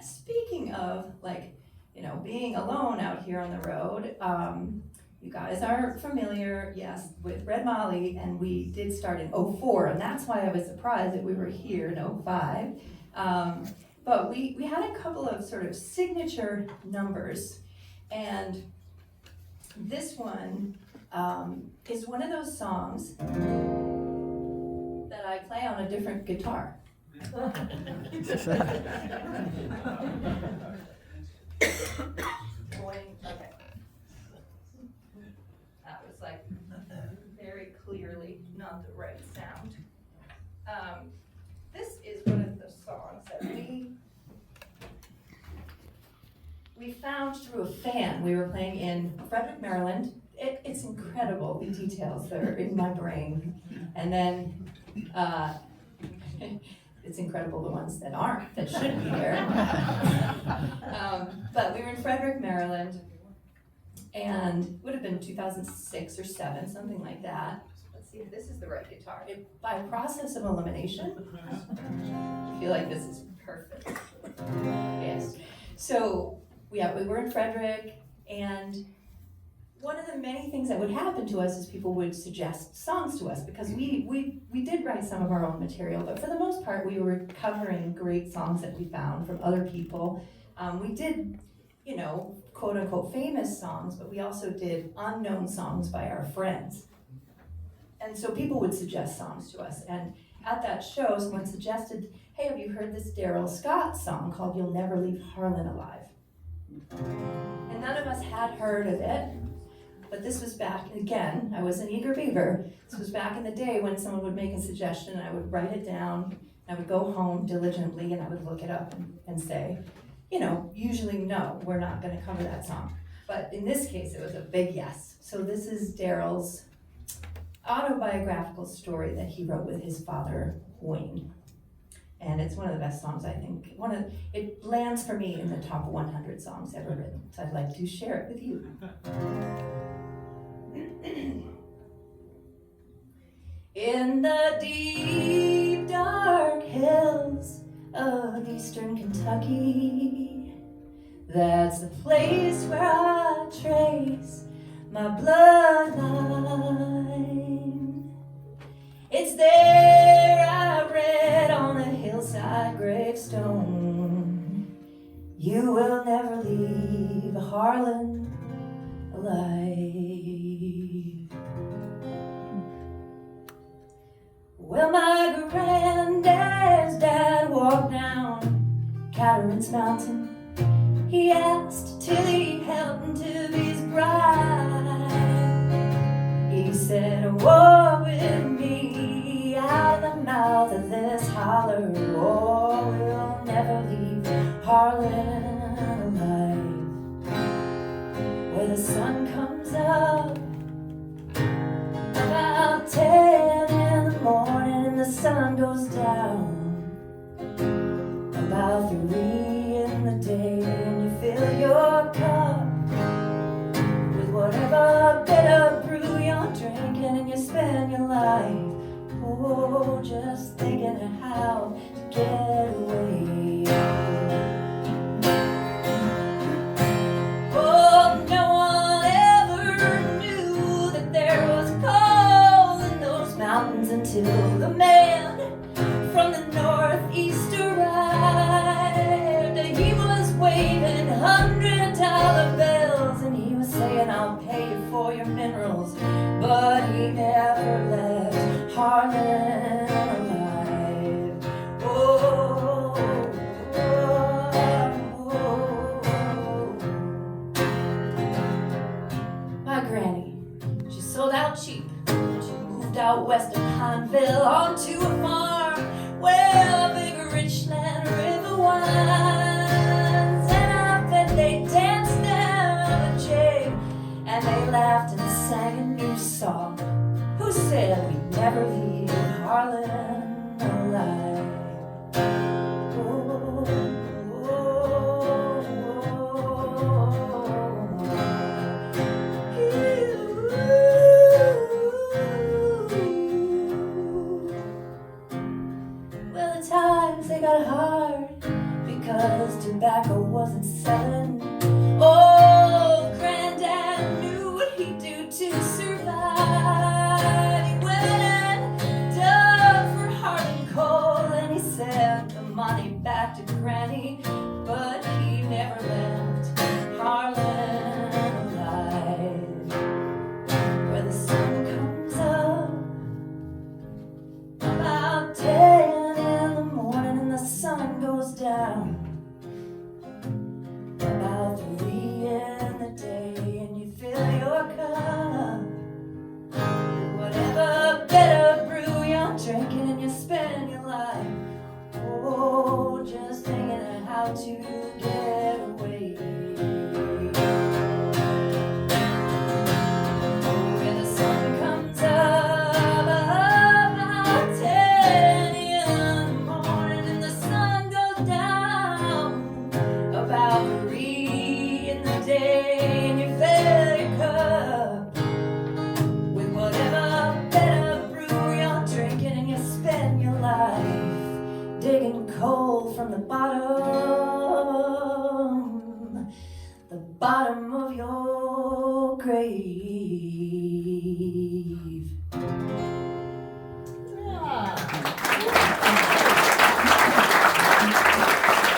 speaking of, like, being alone out here on the road, you guys are familiar, yes, with Red Molly, and we did start in '04, and that's why I was surprised that we were here in '05. But we had a couple of sort of signature numbers, and this one is one of those songs that I play on a different guitar. Okay. That was like very clearly not the right sound. This is one of the songs that we found through a fan. We were playing in Frederick, Maryland. It's incredible, the details that are in my brain. And then it's incredible the ones that aren't, that should be there. But we were in Frederick, Maryland, and it would have been 2006 or 7, something like that. Let's see if this is the right guitar. By process of elimination, I feel like this is perfect. Yes. So, yeah, we were in Frederick, and one of the many things that would happen to us is people would suggest songs to us, because we did write some of our own material, but for the most part we were covering great songs that we found from other people. We did, quote unquote famous songs, but we also did unknown songs by our friends. And so people would suggest songs to us, and at that show someone suggested, hey, have you heard this Daryl Scott song called You'll Never Leave Harlan Alive? And none of us had heard of it. But this was back, again, I was an eager beaver. This was back in the day when someone would make a suggestion and I would write it down. I would go home diligently and I would look it up and say, usually no, we're not gonna cover that song. But in this case, it was a big yes. So this is Daryl's autobiographical story that he wrote with his father, Wayne. And it's one of the best songs, I think. It lands for me in the top 100 songs ever written. So I'd like to share it with you. In the deep, dark hills of eastern Kentucky, that's the place where I trace my bloodline. It's there I read on a hillside gravestone, you will never leave Harlan alive. Well, my granddad's dad walked down Catarines Mountain. He asked till he helped to be his bride. He said, walk with me out of the mouth of this holler. Oh, we'll never leave Harlan alive. Where the sun comes up about 10 in the morning and the sun goes down about 3 in the day, and you fill your cup with whatever bitter brew you're drinking, and you spend your life, just thinking of how to get away. Oh, no one ever knew that there was coal in those mountains until the man from the northeast arrived. He was waving $100 bills and he was saying, I'll pay you for your minerals, but he never left Harlan alive. Oh, 'cause tobacco wasn't selling. Oh, Granddad knew what he'd do to survive. He went and dug for Harlan coal, and he sent the money back to Granny, but he never left Harlan alive. Where the sun comes up about 10 in the morning and the sun goes down about 3 in the day, and you fill your cup with whatever better brew you're drinking, and you spend your life, oh, just thinking of how to get away. When the sun comes up about 10 in the morning and the sun goes down about 3 in the day, and you fill your cup with whatever better brew you're drinking, and you spend your life digging coal from the bottom of your grave.